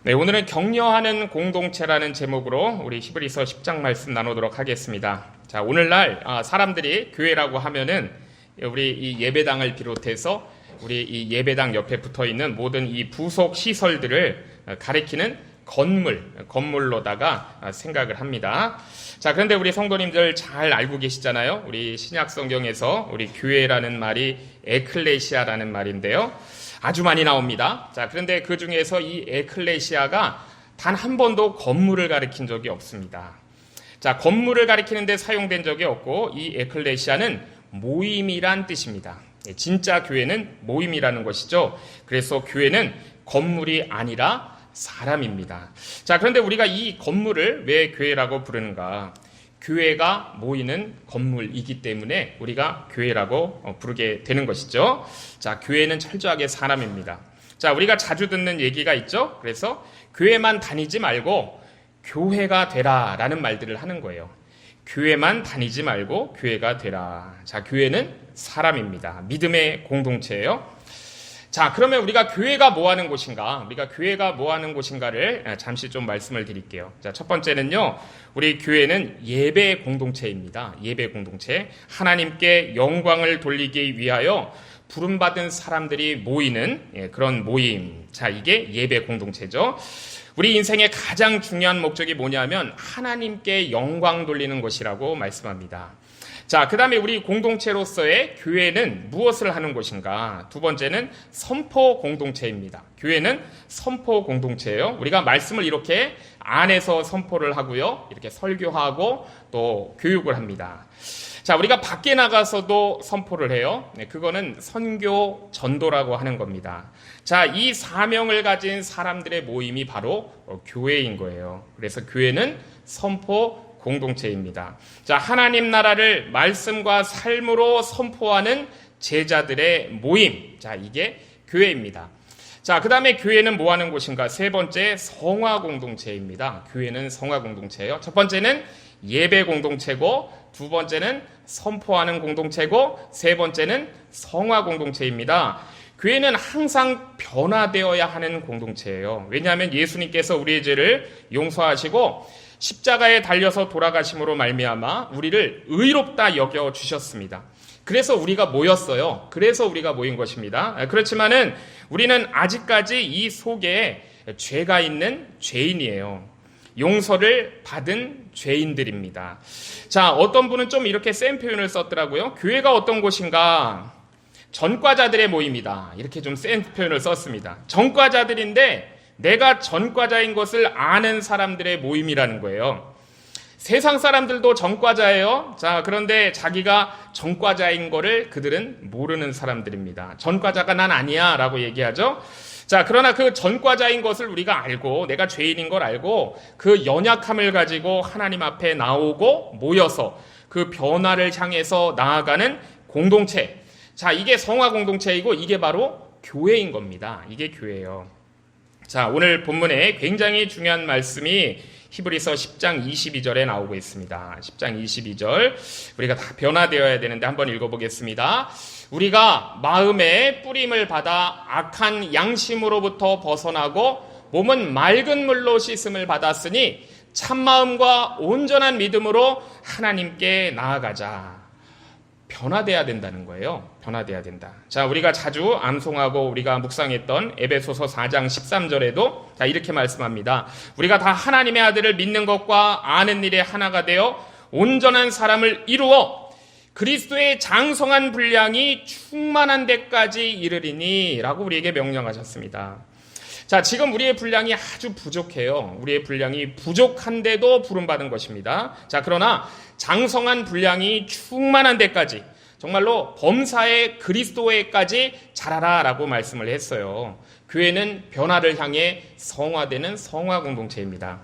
네, 오늘은 격려하는 공동체라는 제목으로 우리 히브리서 10장 말씀 나누도록 하겠습니다. 자, 오늘날 사람들이 교회라고 하면은 우리 이 예배당을 비롯해서 우리 이 예배당 옆에 붙어 있는 모든 이 부속 시설들을 가리키는 건물로다가 생각을 합니다. 자, 그런데 우리 성도님들 잘 알고 계시잖아요. 우리 신약 성경에서 우리 교회라는 말이 에클레시아라는 말인데요. 아주 많이 나옵니다. 자, 그런데 그 중에서 이 에클레시아가 단 한 번도 건물을 가리킨 적이 없습니다. 자, 건물을 가리키는데 사용된 적이 없고 이 에클레시아는 모임이란 뜻입니다. 진짜 교회는 모임이라는 것이죠. 그래서 교회는 건물이 아니라 사람입니다. 자, 그런데 우리가 이 건물을 왜 교회라고 부르는가? 교회가 모이는 건물이기 때문에 우리가 교회라고 부르게 되는 것이죠. 자, 교회는 철저하게 사람입니다. 자, 우리가 자주 듣는 얘기가 있죠. 그래서 교회만 다니지 말고 교회가 되라라는 말들을 하는 거예요. 교회만 다니지 말고 교회가 되라. 자, 교회는 사람입니다. 믿음의 공동체예요. 자, 그러면 우리가 교회가 뭐 하는 곳인가? 우리가 교회가 뭐 하는 곳인가를 잠시 좀 말씀을 드릴게요. 자, 첫 번째는요, 우리 교회는 예배 공동체입니다. 예배 공동체. 하나님께 영광을 돌리기 위하여 부름받은 사람들이 모이는 그런 모임. 자, 이게 예배 공동체죠. 우리 인생의 가장 중요한 목적이 뭐냐면 하나님께 영광 돌리는 것이라고 말씀합니다. 자, 그 다음에 우리 공동체로서의 교회는 무엇을 하는 곳인가? 두 번째는 선포 공동체입니다. 교회는 선포 공동체예요. 우리가 말씀을 이렇게 안에서 선포를 하고요. 이렇게 설교하고 또 교육을 합니다. 자, 우리가 밖에 나가서도 선포를 해요. 네, 그거는 선교 전도라고 하는 겁니다. 자, 이 사명을 가진 사람들의 모임이 바로 교회인 거예요. 그래서 교회는 선포 공동체입니다. 자, 하나님 나라를 말씀과 삶으로 선포하는 제자들의 모임. 자, 이게 교회입니다. 자, 그 다음에 교회는 뭐 하는 곳인가? 세 번째, 성화 공동체입니다. 교회는 성화 공동체예요. 첫 번째는 예배 공동체고, 두 번째는 선포하는 공동체고, 세 번째는 성화 공동체입니다. 교회는 항상 변화되어야 하는 공동체예요. 왜냐하면 예수님께서 우리의 죄를 용서하시고 십자가에 달려서 돌아가심으로 말미암아 우리를 의롭다 여겨 주셨습니다. 그래서 우리가 모였어요. 그래서 우리가 모인 것입니다. 그렇지만은 우리는 아직까지 이 속에 죄가 있는 죄인이에요. 용서를 받은 죄인들입니다. 자, 어떤 분은 좀 이렇게 센 표현을 썼더라고요. 교회가 어떤 곳인가? 전과자들의 모임이다. 이렇게 좀 센 표현을 썼습니다. 전과자들인데 내가 전과자인 것을 아는 사람들의 모임이라는 거예요. 세상 사람들도 전과자예요. 자, 그런데 자기가 전과자인 거를 그들은 모르는 사람들입니다. 전과자가 난 아니야 라고 얘기하죠. 자, 그러나 그 전과자인 것을 우리가 알고 내가 죄인인 걸 알고 그 연약함을 가지고 하나님 앞에 나오고 모여서 그 변화를 향해서 나아가는 공동체. 자, 이게 성화 공동체이고 이게 바로 교회인 겁니다. 이게 교회예요. 자, 오늘 본문에 굉장히 중요한 말씀이 히브리서 10장 22절에 나오고 있습니다. 10장 22절. 우리가 다 변화되어야 되는데 한번 읽어보겠습니다. 우리가 마음의 뿌림을 받아 악한 양심으로부터 벗어나고 몸은 맑은 물로 씻음을 받았으니 참마음과 온전한 믿음으로 하나님께 나아가자. 변화돼야 된다는 거예요. 변화돼야 된다. 자, 우리가 자주 암송하고 우리가 묵상했던 에베소서 4장 13절에도 자, 이렇게 말씀합니다. 우리가 다 하나님의 아들을 믿는 것과 아는 일에 하나가 되어 온전한 사람을 이루어 그리스도의 장성한 분량이 충만한 데까지 이르리니 라고 우리에게 명령하셨습니다. 자, 지금 우리의 분량이 아주 부족해요. 우리의 분량이 부족한데도 부름받은 것입니다. 자, 그러나 장성한 분량이 충만한 데까지 정말로 범사의 그리스도에까지 자라라 라고 말씀을 했어요. 교회는 변화를 향해 성화되는 성화 공동체입니다.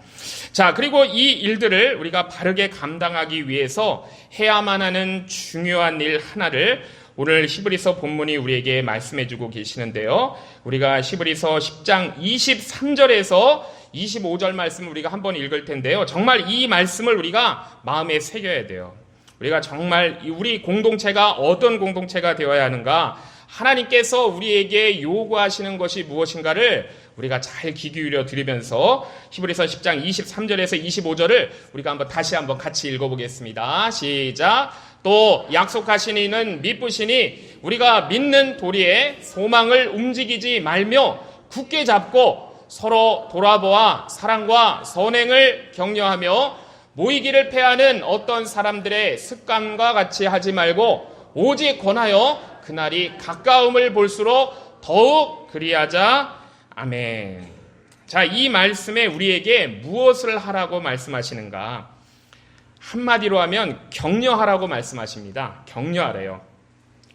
자, 그리고 이 일들을 우리가 바르게 감당하기 위해서 해야만 하는 중요한 일 하나를 오늘 히브리서 본문이 우리에게 말씀해주고 계시는데요. 우리가 히브리서 10장 23절에서 25절 말씀을 우리가 한번 읽을 텐데요. 정말 이 말씀을 우리가 마음에 새겨야 돼요. 우리가 정말 우리 공동체가 어떤 공동체가 되어야 하는가? 하나님께서 우리에게 요구하시는 것이 무엇인가를 우리가 잘 귀 기울여 들으면서 히브리서 10장 23절에서 25절을 우리가 다시 한번 같이 읽어보겠습니다. 시작. 또 약속하신 이는 미쁘시니 우리가 믿는 도리에 소망을 움직이지 말며 굳게 잡고 서로 돌아보아 사랑과 선행을 격려하며 모이기를 패하는 어떤 사람들의 습관과 같이 하지 말고 오직 권하여 그날이 가까움을 볼수록 더욱 그리하자. 아멘. 자, 이 말씀에 우리에게 무엇을 하라고 말씀하시는가? 한마디로 하면 격려하라고 말씀하십니다. 격려하래요.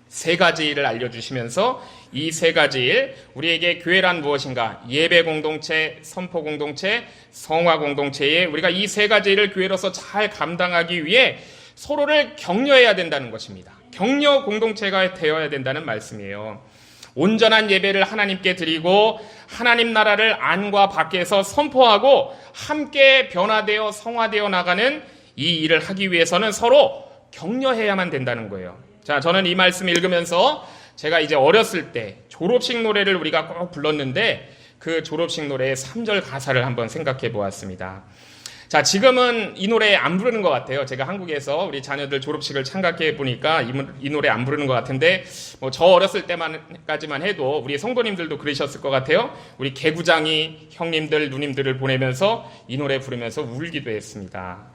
세 가지 일을 알려주시면서 이 세 가지 일, 우리에게 교회란 무엇인가? 예배 공동체, 선포 공동체, 성화 공동체에 우리가 이 세 가지 일을 교회로서 잘 감당하기 위해 서로를 격려해야 된다는 것입니다. 격려 공동체가 되어야 된다는 말씀이에요. 온전한 예배를 하나님께 드리고 하나님 나라를 안과 밖에서 선포하고 함께 변화되어 성화되어 나가는 이 일을 하기 위해서는 서로 격려해야만 된다는 거예요. 자, 저는 이 말씀 읽으면서 제가 이제 어렸을 때 졸업식 노래를 우리가 꼭 불렀는데 그 졸업식 노래의 3절 가사를 한번 생각해 보았습니다. 자, 지금은 이 노래 안 부르는 것 같아요. 제가 한국에서 우리 자녀들 졸업식을 참가해 보니까 이 노래 안 부르는 것 같은데 저 어렸을 때만까지만 해도 우리 성도님들도 그러셨을 것 같아요. 우리 개구장이 형님들, 누님들을 보내면서 이 노래 부르면서 울기도 했습니다.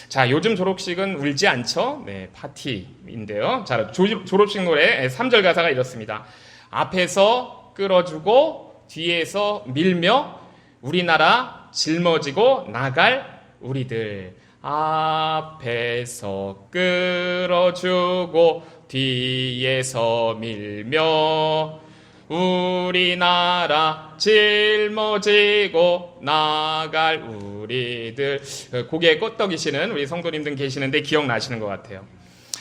자, 요즘 졸업식은 울지 않죠? 네, 파티인데요. 자, 졸업식 노래 3절 가사가 이렇습니다. 앞에서 끌어주고 뒤에서 밀며 우리나라 짊어지고 나갈 우리들. 앞에서 끌어주고 뒤에서 밀며 우리나라 짊어지고 나갈 우리들. 고개에 껐덕이시는 우리 성도님들 계시는데 기억나시는 것 같아요.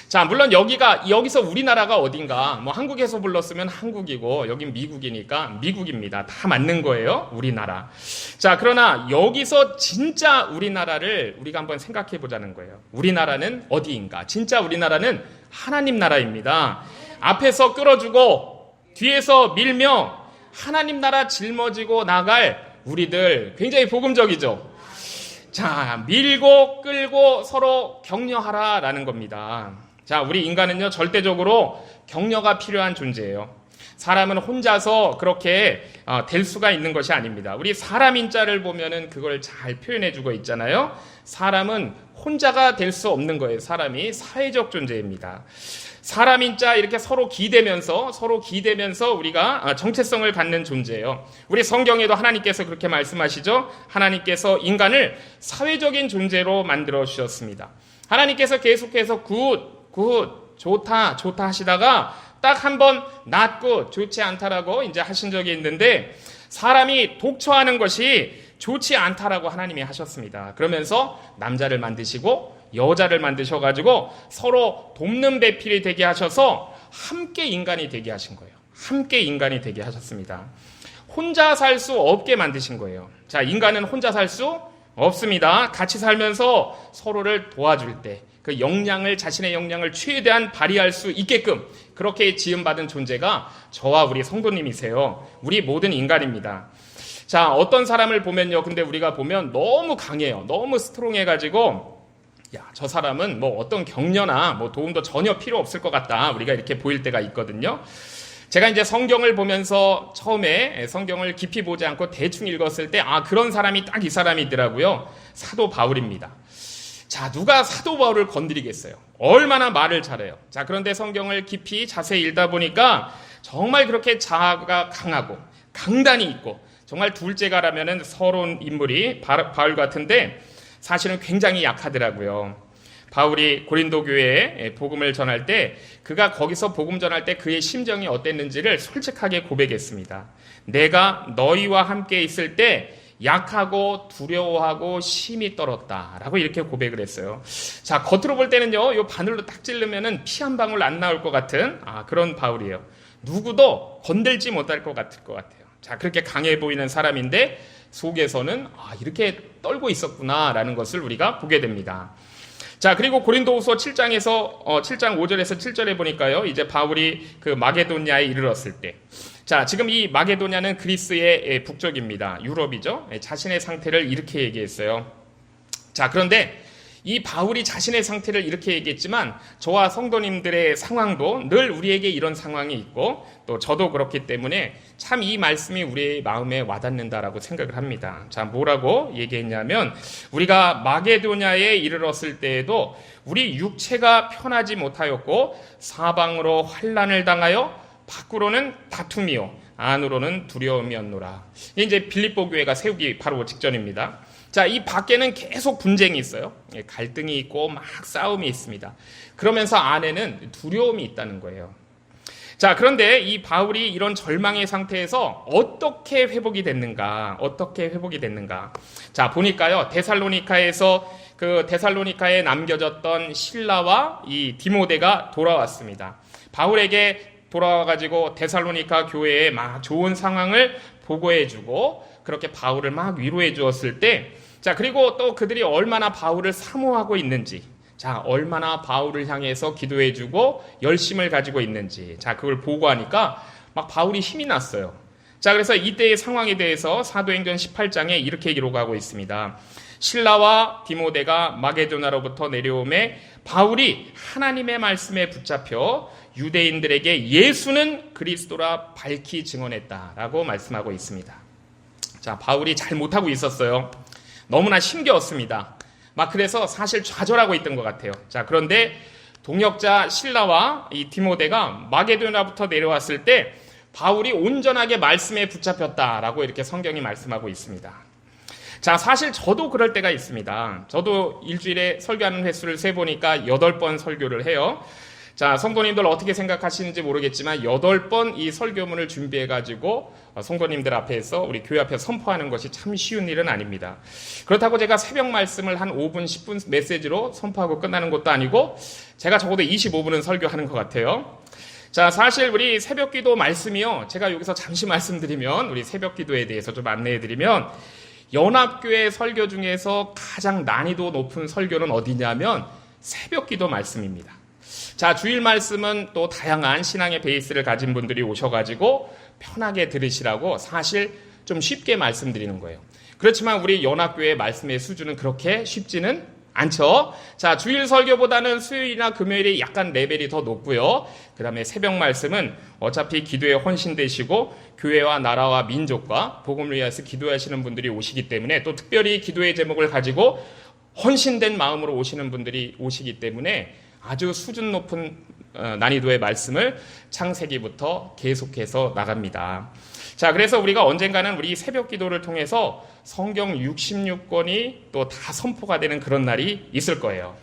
자, 물론 여기서 우리나라가 어딘가, 한국에서 불렀으면 한국이고, 여긴 미국이니까 미국입니다. 다 맞는 거예요, 우리나라. 자, 그러나 여기서 진짜 우리나라를 우리가 한번 생각해 보자는 거예요. 우리나라는 어디인가? 진짜 우리나라는 하나님 나라입니다. 앞에서 끌어주고, 뒤에서 밀며, 하나님 나라 짊어지고 나갈 우리들. 굉장히 복음적이죠? 자, 밀고 끌고 서로 격려하라라는 겁니다. 자, 우리 인간은요, 절대적으로 격려가 필요한 존재예요. 사람은 혼자서 그렇게 될 수가 있는 것이 아닙니다. 우리 사람인자를 보면은 그걸 잘 표현해주고 있잖아요. 사람은 혼자가 될 수 없는 거예요. 사람이 사회적 존재입니다. 사람인자 이렇게 서로 기대면서 우리가 정체성을 갖는 존재예요. 우리 성경에도 하나님께서 그렇게 말씀하시죠. 하나님께서 인간을 사회적인 존재로 만들어 주셨습니다. 하나님께서 계속해서 굿, 좋다 하시다가 딱 한 번 not good, 좋지 않다라고 이제 하신 적이 있는데 사람이 독처하는 것이 좋지 않다라고 하나님이 하셨습니다. 그러면서 남자를 만드시고 여자를 만드셔가지고 서로 돕는 배필이 되게 하셔서 함께 인간이 되게 하신 거예요. 함께 인간이 되게 하셨습니다. 혼자 살 수 없게 만드신 거예요. 자, 인간은 혼자 살 수 없습니다. 같이 살면서 서로를 도와줄 때 그 자신의 역량을 최대한 발휘할 수 있게끔 그렇게 지음받은 존재가 저와 우리 성도님이세요. 우리 모든 인간입니다. 자, 어떤 사람을 보면요. 근데 우리가 보면 너무 강해요. 너무 스트롱해가지고 저 사람은 어떤 격려나 도움도 전혀 필요 없을 것 같다. 우리가 이렇게 보일 때가 있거든요. 제가 이제 성경을 보면서 처음에 성경을 깊이 보지 않고 대충 읽었을 때 그런 사람이 딱 이 사람이더라고요. 사도 바울입니다. 자, 누가 사도 바울을 건드리겠어요? 얼마나 말을 잘해요. 자, 그런데 성경을 깊이 자세히 읽다 보니까 정말 그렇게 자아가 강하고 강단이 있고 정말 둘째가라면은 서러운 인물이 바울 같은데 사실은 굉장히 약하더라고요. 바울이 고린도 교회에 복음을 전할 때 그가 거기서 복음 전할 때 그의 심정이 어땠는지를 솔직하게 고백했습니다. 내가 너희와 함께 있을 때 약하고 두려워하고 심히 떨었다라고 이렇게 고백을 했어요. 자, 겉으로 볼 때는요, 요 바늘로 딱 찌르면은 피 한 방울 안 나올 것 같은 그런 바울이에요. 누구도 건들지 못할 것 같아요. 자, 그렇게 강해 보이는 사람인데 속에서는 이렇게 떨고 있었구나라는 것을 우리가 보게 됩니다. 자, 그리고 고린도후서 7장 5절에서 7절에 보니까요, 이제 바울이 그 마게도냐에 이르렀을 때 자, 지금 이 마게도냐는 그리스의 북쪽입니다. 유럽이죠. 자신의 상태를 이렇게 얘기했어요. 자, 그런데 이 바울이 자신의 상태를 이렇게 얘기했지만 저와 성도님들의 상황도 늘 우리에게 이런 상황이 있고 또 저도 그렇기 때문에 참 이 말씀이 우리의 마음에 와닿는다라고 생각을 합니다. 자, 뭐라고 얘기했냐면 우리가 마게도냐에 이르렀을 때에도 우리 육체가 편하지 못하였고 사방으로 환난을 당하여 밖으로는 다툼이요 안으로는 두려움이었노라. 이제 빌립보 교회가 세우기 바로 직전입니다. 자, 이 밖에는 계속 분쟁이 있어요. 갈등이 있고 막 싸움이 있습니다. 그러면서 안에는 두려움이 있다는 거예요. 자, 그런데 이 바울이 이런 절망의 상태에서 어떻게 회복이 됐는가? 자, 보니까요. 데살로니카에 남겨졌던 실라와 이 디모데가 돌아왔습니다. 바울에게 돌아와가지고 데살로니카 교회에 막 좋은 상황을 보고해주고 그렇게 바울을 막 위로해 주었을 때, 자, 그리고 또 그들이 얼마나 바울을 사모하고 있는지, 자, 얼마나 바울을 향해서 기도해 주고 열심을 가지고 있는지, 자, 그걸 보고하니까 막 바울이 힘이 났어요. 자, 그래서 이때의 상황에 대해서 사도행전 18장에 이렇게 기록하고 있습니다. 실라와 디모데가 마게도나로부터 내려오매 바울이 하나님의 말씀에 붙잡혀 유대인들에게 예수는 그리스도라 밝히 증언했다라고 말씀하고 있습니다. 자, 바울이 잘 못하고 있었어요. 너무나 힘겨웠습니다. 막 그래서 사실 좌절하고 있던 것 같아요. 자, 그런데 동역자 실라와 이 디모데가 마게도냐부터 내려왔을 때 바울이 온전하게 말씀에 붙잡혔다라고 이렇게 성경이 말씀하고 있습니다. 자, 사실 저도 그럴 때가 있습니다. 저도 일주일에 설교하는 횟수를 세보니까 8번 설교를 해요. 자, 성도님들 어떻게 생각하시는지 모르겠지만 8번 이 설교문을 준비해가지고 성도님들 앞에서 우리 교회 앞에 선포하는 것이 참 쉬운 일은 아닙니다. 그렇다고 제가 새벽 말씀을 한 5분, 10분 메시지로 선포하고 끝나는 것도 아니고 제가 적어도 25분은 설교하는 것 같아요. 자, 사실 우리 새벽 기도 말씀이요. 제가 여기서 잠시 말씀드리면 우리 새벽 기도에 대해서 좀 안내해드리면 연합교회 설교 중에서 가장 난이도 높은 설교는 어디냐면 새벽 기도 말씀입니다. 자, 주일 말씀은 또 다양한 신앙의 베이스를 가진 분들이 오셔가지고 편하게 들으시라고 사실 좀 쉽게 말씀드리는 거예요. 그렇지만 우리 연합교회 말씀의 수준은 그렇게 쉽지는 않죠. 자, 주일 설교보다는 수요일이나 금요일이 약간 레벨이 더 높고요. 그 다음에 새벽 말씀은 어차피 기도에 헌신되시고 교회와 나라와 민족과 복음을 위해서 기도하시는 분들이 오시기 때문에 또 특별히 기도의 제목을 가지고 헌신된 마음으로 오시는 분들이 오시기 때문에 아주 수준 높은 난이도의 말씀을 창세기부터 계속해서 나갑니다. 자, 그래서 우리가 언젠가는 우리 새벽 기도를 통해서 성경 66권이 또 다 선포가 되는 그런 날이 있을 거예요.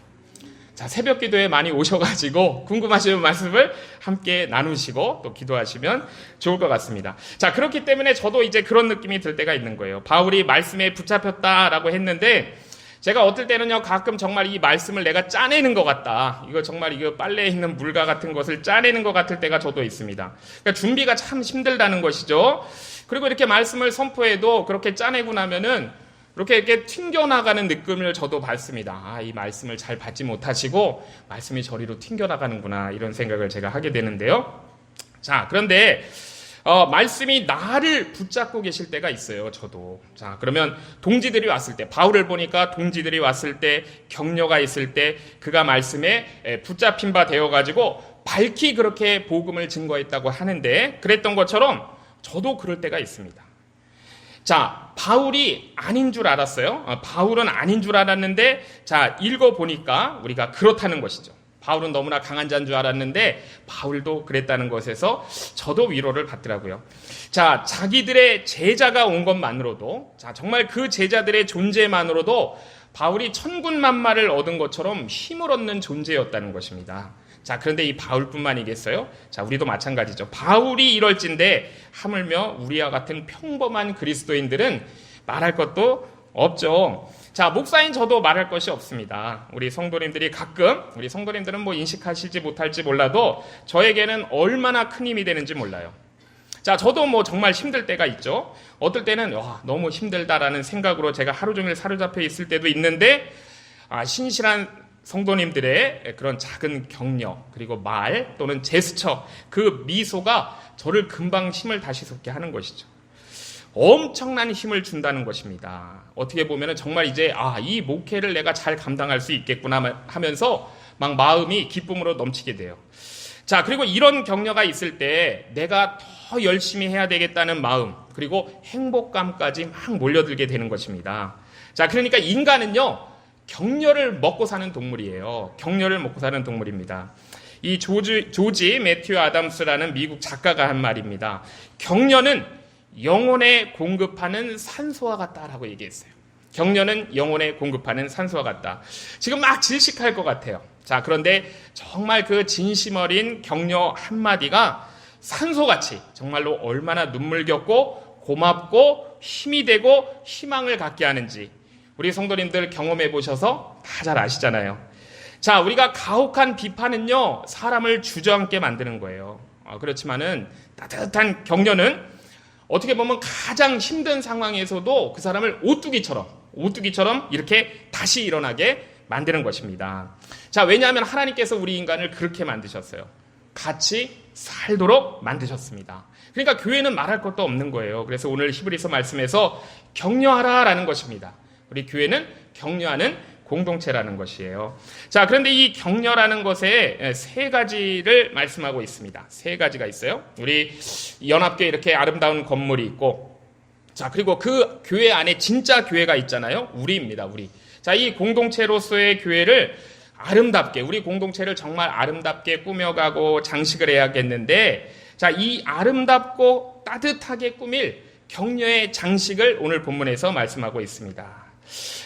자, 새벽 기도에 많이 오셔가지고 궁금하시는 말씀을 함께 나누시고 또 기도하시면 좋을 것 같습니다. 자, 그렇기 때문에 저도 이제 그런 느낌이 들 때가 있는 거예요. 바울이 말씀에 붙잡혔다라고 했는데 제가 어떨 때는요, 가끔 정말 이 말씀을 내가 짜내는 것 같다. 이거 정말 이거 빨래에 있는 물과 같은 것을 짜내는 것 같을 때가 저도 있습니다. 그러니까 준비가 참 힘들다는 것이죠. 그리고 이렇게 말씀을 선포해도 그렇게 짜내고 나면은 이렇게 튕겨나가는 느낌을 저도 받습니다. 아, 이 말씀을 잘 받지 못하시고 말씀이 저리로 튕겨나가는구나. 이런 생각을 제가 하게 되는데요. 자, 그런데 말씀이 나를 붙잡고 계실 때가 있어요, 저도. 자, 그러면 동지들이 왔을 때, 바울을 보니까 동지들이 왔을 때, 격려가 있을 때, 그가 말씀에 붙잡힌 바 되어가지고, 밝히 그렇게 복음을 증거했다고 하는데, 그랬던 것처럼, 저도 그럴 때가 있습니다. 자, 바울이 아닌 줄 알았어요. 바울은 아닌 줄 알았는데, 자, 읽어보니까 우리가 그렇다는 것이죠. 바울은 너무나 강한 자인 줄 알았는데 바울도 그랬다는 것에서 저도 위로를 받더라고요. 자, 자기들의 제자가 온 것만으로도, 자, 정말 그 제자들의 존재만으로도 바울이 천군만마를 얻은 것처럼 힘을 얻는 존재였다는 것입니다. 자, 그런데 이 바울뿐만이겠어요? 자, 우리도 마찬가지죠. 바울이 이럴진데 하물며 우리와 같은 평범한 그리스도인들은 말할 것도 없죠. 자, 목사인 저도 말할 것이 없습니다. 우리 성도님들이 가끔, 우리 성도님들은 뭐 인식하실지 못할지 몰라도 저에게는 얼마나 큰 힘이 되는지 몰라요. 자, 저도 뭐 정말 힘들 때가 있죠. 어떨 때는 너무 힘들다라는 생각으로 제가 하루 종일 사로잡혀 있을 때도 있는데, 신실한 성도님들의 그런 작은 격려, 그리고 말 또는 제스처, 그 미소가 저를 금방 힘을 다시 솟게 하는 것이죠. 엄청난 힘을 준다는 것입니다. 어떻게 보면 정말 이제 이 목회를 내가 잘 감당할 수 있겠구나 하면서 막 마음이 기쁨으로 넘치게 돼요. 자, 그리고 이런 격려가 있을 때 내가 더 열심히 해야 되겠다는 마음, 그리고 행복감까지 막 몰려들게 되는 것입니다. 자, 그러니까 인간은요, 격려를 먹고 사는 동물이에요. 격려를 먹고 사는 동물입니다. 이 조지 매튜 아담스라는 미국 작가가 한 말입니다. 격려는 영혼에 공급하는 산소와 같다라고 얘기했어요. 격려는 영혼에 공급하는 산소와 같다. 지금 막 질식할 것 같아요. 자, 그런데 정말 그 진심 어린 격려 한마디가 산소같이 정말로 얼마나 눈물겹고 고맙고 힘이 되고 희망을 갖게 하는지 우리 성도님들 경험해 보셔서 다 잘 아시잖아요. 자, 우리가 가혹한 비판은요, 사람을 주저앉게 만드는 거예요. 그렇지만은 따뜻한 격려는 어떻게 보면 가장 힘든 상황에서도 그 사람을 오뚜기처럼 이렇게 다시 일어나게 만드는 것입니다. 자, 왜냐하면 하나님께서 우리 인간을 그렇게 만드셨어요. 같이 살도록 만드셨습니다. 그러니까 교회는 말할 것도 없는 거예요. 그래서 오늘 히브리서 말씀에서 격려하라라는 것입니다. 우리 교회는 격려하는 공동체라는 것이에요. 자, 그런데 이 격려라는 것에 세 가지를 말씀하고 있습니다. 세 가지가 있어요. 우리 연합교회 이렇게 아름다운 건물이 있고, 자, 그리고 그 교회 안에 진짜 교회가 있잖아요. 우리입니다, 우리. 자, 이 공동체로서의 교회를 아름답게, 우리 공동체를 정말 아름답게 꾸며가고 장식을 해야겠는데, 자, 이 아름답고 따뜻하게 꾸밀 격려의 장식을 오늘 본문에서 말씀하고 있습니다.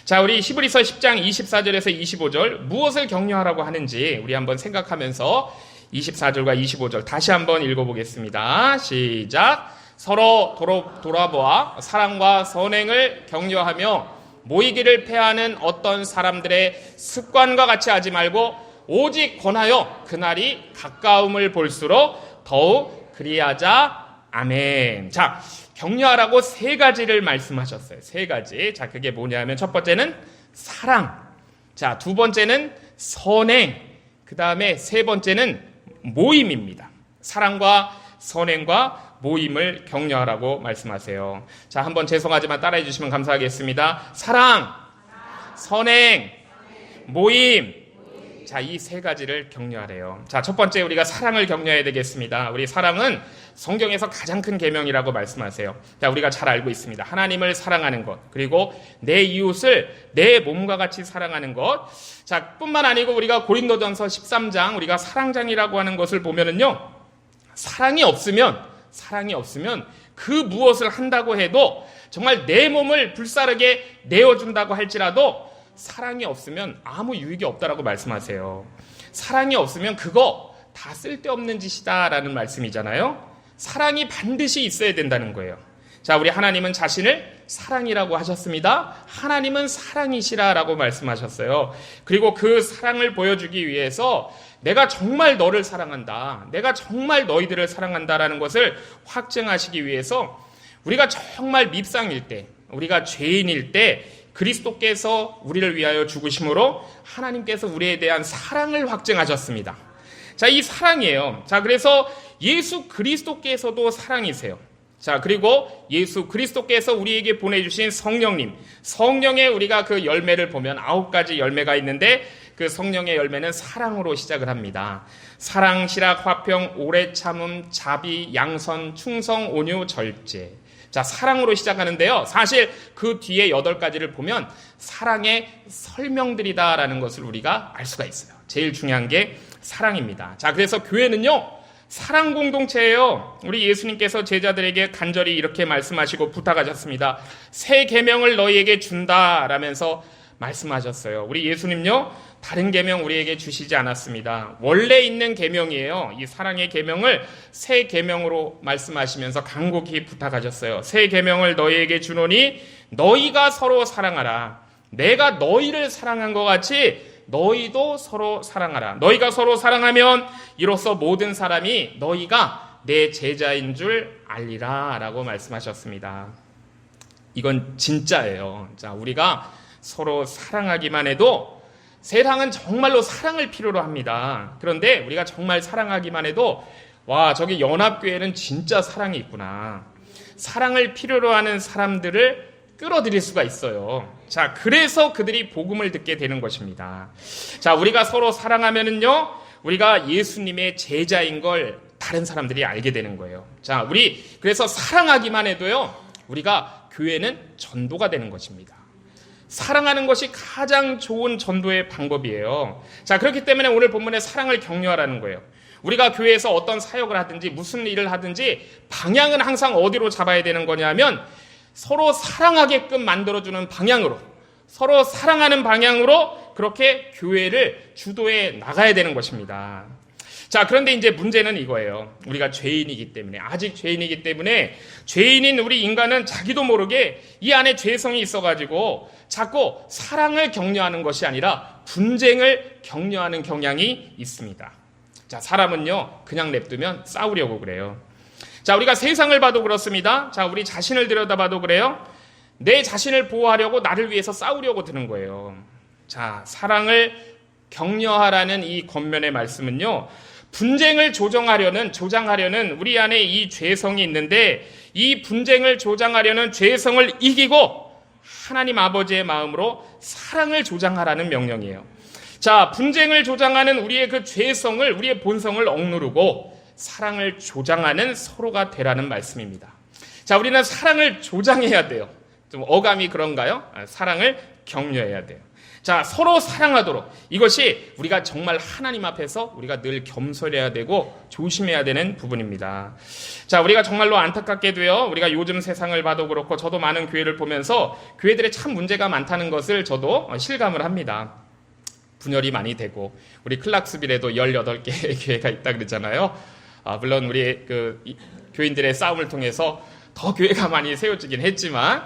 자, 우리 히브리서 10장 24절에서 25절 무엇을 격려하라고 하는지 우리 한번 생각하면서 24절과 25절 다시 한번 읽어보겠습니다. 시작. 서로 돌아보아 사랑과 선행을 격려하며 모이기를 패하는 어떤 사람들의 습관과 같이 하지 말고 오직 권하여 그날이 가까움을 볼수록 더욱 그리하자. 아멘. 자, 격려하라고 세 가지를 말씀하셨어요. 세 가지. 자, 그게 뭐냐면 첫 번째는 사랑. 자, 두 번째는 선행. 그 다음에 세 번째는 모임입니다. 사랑과 선행과 모임을 격려하라고 말씀하세요. 자, 한번 죄송하지만 따라해 주시면 감사하겠습니다. 사랑, 선행, 모임. 자, 이 세 가지를 격려하래요. 자, 첫 번째 우리가 사랑을 격려해야 되겠습니다. 우리 사랑은 성경에서 가장 큰 계명이라고 말씀하세요. 자, 우리가 잘 알고 있습니다. 하나님을 사랑하는 것, 그리고 내 이웃을 내 몸과 같이 사랑하는 것. 자, 뿐만 아니고 우리가 고린도전서 13장 우리가 사랑장이라고 하는 것을 보면은요, 사랑이 없으면 그 무엇을 한다고 해도 정말 내 몸을 불사르게 내어준다고 할지라도 사랑이 없으면 아무 유익이 없다라고 말씀하세요. 사랑이 없으면 그거 다 쓸데없는 짓이다라는 말씀이잖아요. 사랑이 반드시 있어야 된다는 거예요. 자, 우리 하나님은 자신을 사랑이라고 하셨습니다. 하나님은 사랑이시라라고 말씀하셨어요. 그리고 그 사랑을 보여주기 위해서 내가 정말 너를 사랑한다, 내가 정말 너희들을 사랑한다라는 것을 확증하시기 위해서 우리가 정말 밉상일 때, 우리가 죄인일 때 그리스도께서 우리를 위하여 죽으심으로 하나님께서 우리에 대한 사랑을 확증하셨습니다. 자, 이 사랑이에요. 자, 그래서 예수 그리스도께서도 사랑이세요. 자, 그리고 예수 그리스도께서 우리에게 보내주신 성령님, 성령의 우리가 그 열매를 보면 9가지 열매가 있는데 그 성령의 열매는 사랑으로 시작을 합니다. 사랑, 희락, 화평, 오래 참음, 자비, 양선, 충성, 온유, 절제. 자, 사랑으로 시작하는데요. 사실 그 뒤에 8가지를 보면 사랑의 설명들이다라는 것을 우리가 알 수가 있어요. 제일 중요한 게 사랑입니다. 자, 그래서 교회는요, 사랑 공동체예요. 우리 예수님께서 제자들에게 간절히 이렇게 말씀하시고 부탁하셨습니다. 새 계명을 너희에게 준다라면서 말씀하셨어요. 우리 예수님요, 다른 계명 우리에게 주시지 않았습니다. 원래 있는 계명이에요. 이 사랑의 계명을 새 계명으로 말씀하시면서 간곡히 부탁하셨어요. 새 계명을 너희에게 주노니 너희가 서로 사랑하라. 내가 너희를 사랑한 것 같이 너희도 서로 사랑하라. 너희가 서로 사랑하면 이로써 모든 사람이 너희가 내 제자인 줄 알리라 라고 말씀하셨습니다. 이건 진짜예요. 자, 우리가 서로 사랑하기만 해도 세상은 정말로 사랑을 필요로 합니다. 그런데 우리가 정말 사랑하기만 해도 와, 저기 연합교회는 진짜 사랑이 있구나. 사랑을 필요로 하는 사람들을 끌어들일 수가 있어요. 자, 그래서 그들이 복음을 듣게 되는 것입니다. 자, 우리가 서로 사랑하면은요, 우리가 예수님의 제자인 걸 다른 사람들이 알게 되는 거예요. 자, 우리 그래서 사랑하기만 해도요, 우리가 교회는 전도가 되는 것입니다. 사랑하는 것이 가장 좋은 전도의 방법이에요. 자, 그렇기 때문에 오늘 본문에 사랑을 격려하라는 거예요. 우리가 교회에서 어떤 사역을 하든지 무슨 일을 하든지 방향은 항상 어디로 잡아야 되는 거냐면 서로 사랑하게끔 만들어주는 방향으로, 서로 사랑하는 방향으로 그렇게 교회를 주도해 나가야 되는 것입니다. 자, 그런데 이제 문제는 이거예요. 우리가 죄인이기 때문에, 아직 죄인이기 때문에 죄인인 우리 인간은 자기도 모르게 이 안에 죄성이 있어가지고 자꾸 사랑을 격려하는 것이 아니라 분쟁을 격려하는 경향이 있습니다. 자, 사람은요, 그냥 냅두면 싸우려고 그래요. 자, 우리가 세상을 봐도 그렇습니다. 자, 우리 자신을 들여다봐도 그래요. 내 자신을 보호하려고 나를 위해서 싸우려고 드는 거예요. 자, 사랑을 격려하라는 이 겉면의 말씀은요, 분쟁을 조장하려는 우리 안에 이 죄성이 있는데 이 분쟁을 조장하려는 죄성을 이기고 하나님 아버지의 마음으로 사랑을 조장하라는 명령이에요. 자, 분쟁을 조장하는 우리의 그 죄성을, 우리의 본성을 억누르고 사랑을 조장하는 서로가 되라는 말씀입니다. 자, 우리는 사랑을 조장해야 돼요. 좀 어감이 그런가요? 사랑을 격려해야 돼요. 자, 서로 사랑하도록, 이것이 우리가 정말 하나님 앞에서 우리가 늘 겸손해야 되고 조심해야 되는 부분입니다. 자, 우리가 정말로 안타깝게도요, 우리가 요즘 세상을 봐도 그렇고 저도 많은 교회를 보면서 교회들에 참 문제가 많다는 것을 저도 실감을 합니다. 분열이 많이 되고, 우리 클락스빌에도 18개의 교회가 있다 그러잖아요. 물론 우리 교인들의 싸움을 통해서 더 교회가 많이 세워지긴 했지만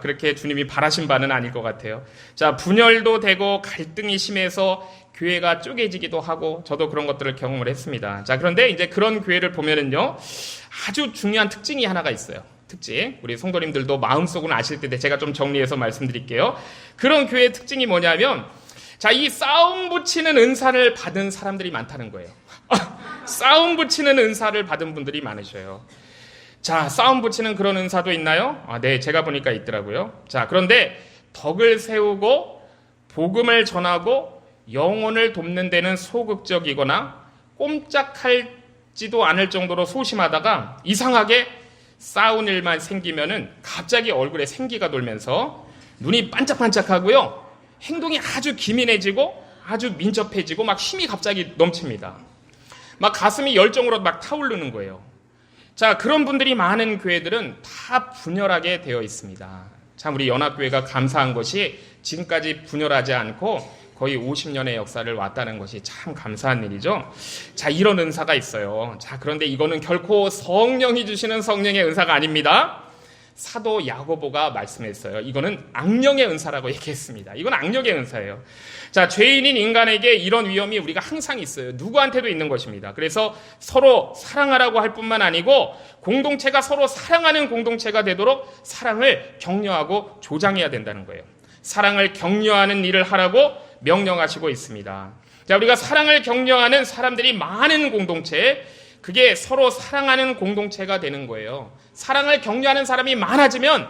그렇게 주님이 바라신 바는 아닐 것 같아요. 자, 분열도 되고 갈등이 심해서 교회가 쪼개지기도 하고 저도 그런 것들을 경험을 했습니다. 자, 그런데 이제 그런 교회를 보면은요, 아주 중요한 특징이 하나가 있어요. 특징. 우리 성도님들도 마음속으로 아실 텐데 제가 좀 정리해서 말씀드릴게요. 그런 교회의 특징이 뭐냐면, 자, 이 싸움 붙이는 은사를 받은 사람들이 많다는 거예요. 싸움 붙이는 은사를 받은 분들이 많으셔요. 자, 싸움 붙이는 그런 은사도 있나요? 네, 제가 보니까 있더라고요. 자, 그런데 덕을 세우고 복음을 전하고 영혼을 돕는 데는 소극적이거나 꼼짝하지도 않을 정도로 소심하다가 이상하게 싸운 일만 생기면은 갑자기 얼굴에 생기가 돌면서 눈이 반짝반짝하고요, 행동이 아주 기민해지고 아주 민첩해지고 막 힘이 갑자기 넘칩니다. 막 가슴이 열정으로 막 타오르는 거예요. 자, 그런 분들이 많은 교회들은 다 분열하게 되어 있습니다. 참 우리 연합교회가 감사한 것이 지금까지 분열하지 않고 거의 50년의 역사를 왔다는 것이 참 감사한 일이죠. 자, 이런 은사가 있어요. 자, 그런데 이거는 결코 성령이 주시는 성령의 은사가 아닙니다. 사도 야고보가 말씀했어요. 이거는 악령의 은사라고 얘기했습니다. 이건 악령의 은사예요. 자, 죄인인 인간에게 이런 위험이 우리가 항상 있어요. 누구한테도 있는 것입니다. 그래서 서로 사랑하라고 할 뿐만 아니고 공동체가 서로 사랑하는 공동체가 되도록 사랑을 격려하고 조장해야 된다는 거예요. 사랑을 격려하는 일을 하라고 명령하시고 있습니다. 자, 우리가 사랑을 격려하는 사람들이 많은 공동체, 그게 서로 사랑하는 공동체가 되는 거예요. 사랑을 격려하는 사람이 많아지면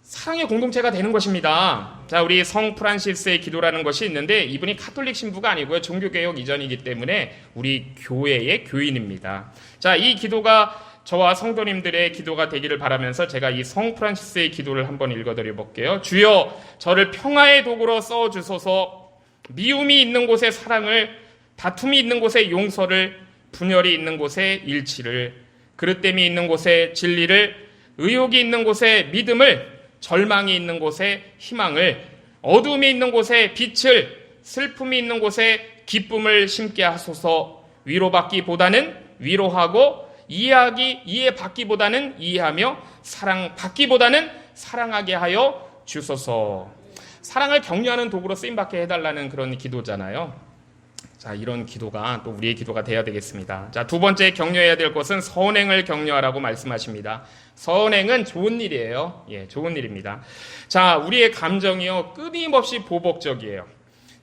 사랑의 공동체가 되는 것입니다. 자, 우리 성 프란시스의 기도라는 것이 있는데 이분이 카톨릭 신부가 아니고요, 종교개혁 이전이기 때문에 우리 교회의 교인입니다. 자, 이 기도가 저와 성도님들의 기도가 되기를 바라면서 제가 이 성 프란시스의 기도를 한번 읽어드려 볼게요. 주여, 저를 평화의 도구로 써주소서. 미움이 있는 곳에 사랑을, 다툼이 있는 곳에 용서를, 분열이 있는 곳에 일치를, 그릇됨이 있는 곳에 진리를, 의욕이 있는 곳에 믿음을, 절망이 있는 곳에 희망을, 어두움이 있는 곳에 빛을, 슬픔이 있는 곳에 기쁨을 심게 하소서. 위로받기보다는 위로하고, 이해받기보다는 이해하며, 사랑받기보다는 사랑하게 하여 주소서. 사랑을 격려하는 도구로 쓰임받게 해달라는 그런 기도잖아요. 자, 이런 기도가 또 우리의 기도가 돼야 되겠습니다. 자, 두 번째 격려해야 될 것은 선행을 격려하라고 말씀하십니다. 선행은 좋은 일이에요. 예, 좋은 일입니다. 자, 우리의 감정이요, 끊임없이 보복적이에요.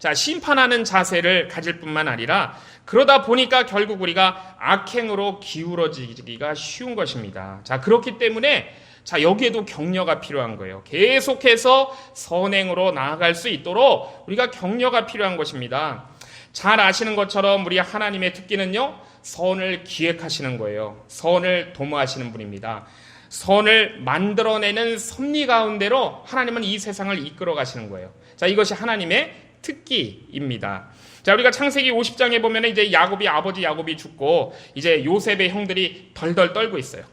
자, 심판하는 자세를 가질 뿐만 아니라 그러다 보니까 결국 우리가 악행으로 기울어지기가 쉬운 것입니다. 자, 그렇기 때문에 자, 여기에도 격려가 필요한 거예요. 계속해서 선행으로 나아갈 수 있도록 우리가 격려가 필요한 것입니다. 잘 아시는 것처럼 우리 하나님의 특기는요, 선을 기획하시는 거예요. 선을 도모하시는 분입니다. 선을 만들어내는 섭리 가운데로 하나님은 이 세상을 이끌어 가시는 거예요. 자, 이것이 하나님의 특기입니다. 자, 우리가 창세기 50장에 보면 이제 아버지 야곱이 죽고 이제 요셉의 형들이 덜덜 떨고 있어요.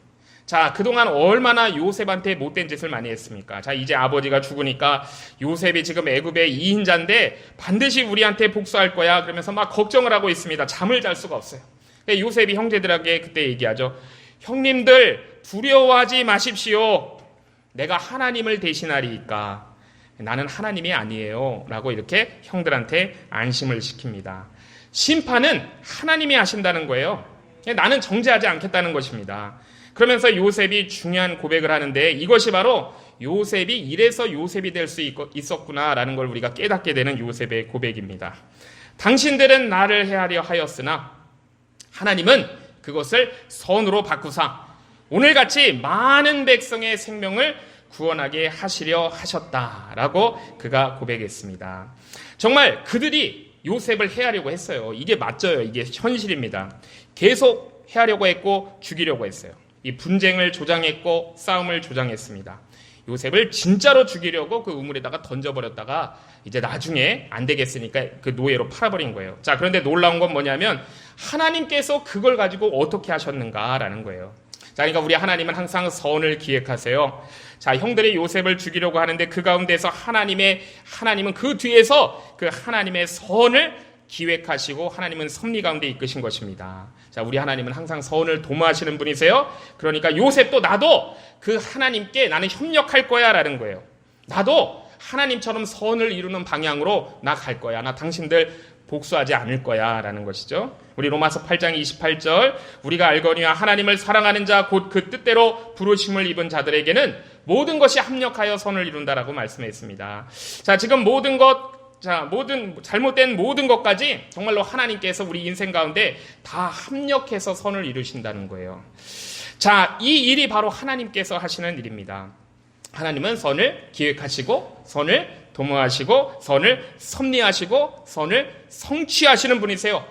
자, 그동안 얼마나 요셉한테 못된 짓을 많이 했습니까? 자, 이제 아버지가 죽으니까 요셉이 지금 애굽의 2인자인데 반드시 우리한테 복수할 거야. 그러면서 막 걱정을 하고 있습니다. 잠을 잘 수가 없어요. 요셉이 형제들에게 그때 얘기하죠. 형님들 두려워하지 마십시오. 내가 하나님을 대신하리이까. 나는 하나님이 아니에요. 라고 이렇게 형들한테 안심을 시킵니다. 심판은 하나님이 하신다는 거예요. 나는 정죄하지 않겠다는 것입니다. 그러면서 요셉이 중요한 고백을 하는데 이것이 바로 요셉이 이래서 요셉이 될 수 있었구나라는 걸 우리가 깨닫게 되는 요셉의 고백입니다. 당신들은 나를 해하려 하였으나 하나님은 그것을 선으로 바꾸사 오늘같이 많은 백성의 생명을 구원하게 하시려 하셨다라고 그가 고백했습니다. 정말 그들이 요셉을 해하려고 했어요. 이게 맞죠. 이게 현실입니다. 계속 해하려고 했고 죽이려고 했어요. 이 분쟁을 조장했고 싸움을 조장했습니다. 요셉을 진짜로 죽이려고 그 우물에다가 던져버렸다가 이제 나중에 안 되겠으니까 그 노예로 팔아버린 거예요. 자, 그런데 놀라운 건 뭐냐면 하나님께서 그걸 가지고 어떻게 하셨는가라는 거예요. 자, 그러니까 우리 하나님은 항상 선을 기획하세요. 자, 형들이 요셉을 죽이려고 하는데 그 가운데서 하나님은 그 뒤에서 그 하나님의 선을 기획하시고 하나님은 섭리 가운데 이끄신 것입니다. 자, 우리 하나님은 항상 선을 도모하시는 분이세요. 그러니까 요셉도 나도 그 하나님께 나는 협력할 거야 라는 거예요. 나도 하나님처럼 선을 이루는 방향으로 나 갈 거야. 나 당신들 복수하지 않을 거야 라는 것이죠. 우리 로마서 8장 28절 우리가 알거니와 하나님을 사랑하는 자 곧 그 뜻대로 부르심을 입은 자들에게는 모든 것이 합력하여 선을 이룬다라고 말씀했습니다. 자, 지금 잘못된 모든 것까지 정말로 하나님께서 우리 인생 가운데 다 합력해서 선을 이루신다는 거예요. 자, 이 일이 바로 하나님께서 하시는 일입니다. 하나님은 선을 기획하시고 선을 도모하시고 선을 섭리하시고 선을 성취하시는 분이세요.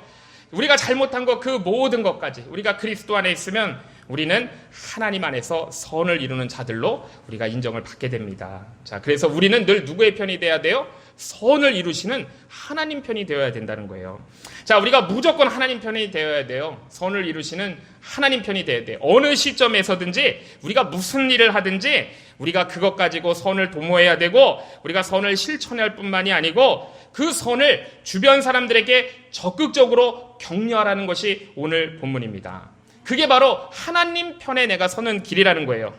우리가 잘못한 것 그 모든 것까지 우리가 그리스도 안에 있으면 우리는 하나님 안에서 선을 이루는 자들로 우리가 인정을 받게 됩니다. 자, 그래서 우리는 늘 누구의 편이 돼야 돼요? 선을 이루시는 하나님 편이 되어야 된다는 거예요. 자, 우리가 무조건 하나님 편이 되어야 돼요. 선을 이루시는 하나님 편이 되어야 돼요. 어느 시점에서든지 우리가 무슨 일을 하든지 우리가 그것 가지고 선을 도모해야 되고 우리가 선을 실천할 뿐만이 아니고 그 선을 주변 사람들에게 적극적으로 격려하라는 것이 오늘 본문입니다. 그게 바로 하나님 편에 내가 서는 길이라는 거예요.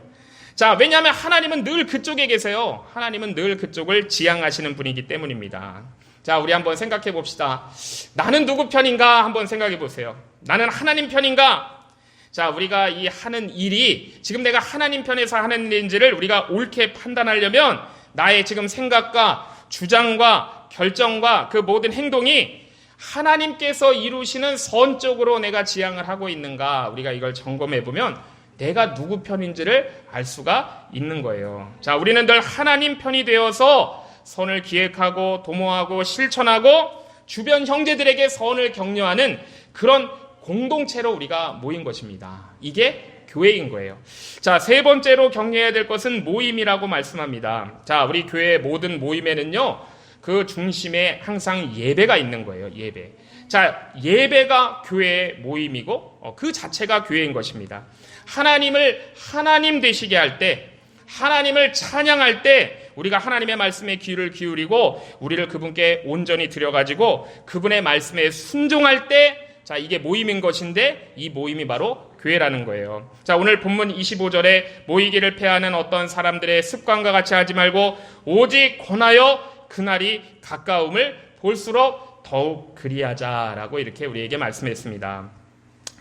자, 왜냐하면 하나님은 늘 그쪽에 계세요. 하나님은 늘 그쪽을 지향하시는 분이기 때문입니다. 자, 우리 한번 생각해 봅시다. 나는 누구 편인가 한번 생각해 보세요. 나는 하나님 편인가? 자, 우리가 이 하는 일이 지금 내가 하나님 편에서 하는 일인지를 우리가 옳게 판단하려면 나의 지금 생각과 주장과 결정과 그 모든 행동이 하나님께서 이루시는 선 쪽으로 내가 지향을 하고 있는가, 우리가 이걸 점검해 보면 내가 누구 편인지를 알 수가 있는 거예요. 자, 우리는 늘 하나님 편이 되어서 선을 기획하고 도모하고 실천하고 주변 형제들에게 선을 격려하는 그런 공동체로 우리가 모인 것입니다. 이게 교회인 거예요. 자, 세 번째로 격려해야 될 것은 모임이라고 말씀합니다. 자, 우리 교회 모든 모임에는요, 그 중심에 항상 예배가 있는 거예요. 예배. 자, 예배가 교회의 모임이고 그 자체가 교회인 것입니다. 하나님을 하나님 되시게 할 때, 하나님을 찬양할 때 우리가 하나님의 말씀에 귀를 기울이고 우리를 그분께 온전히 드려가지고 그분의 말씀에 순종할 때, 자, 이게 모임인 것인데 이 모임이 바로 교회라는 거예요. 자, 오늘 본문 25절에 모이기를 패하는 어떤 사람들의 습관과 같이 하지 말고 오직 권하여 그날이 가까움을 볼수록 더욱 그리하자라고 이렇게 우리에게 말씀했습니다.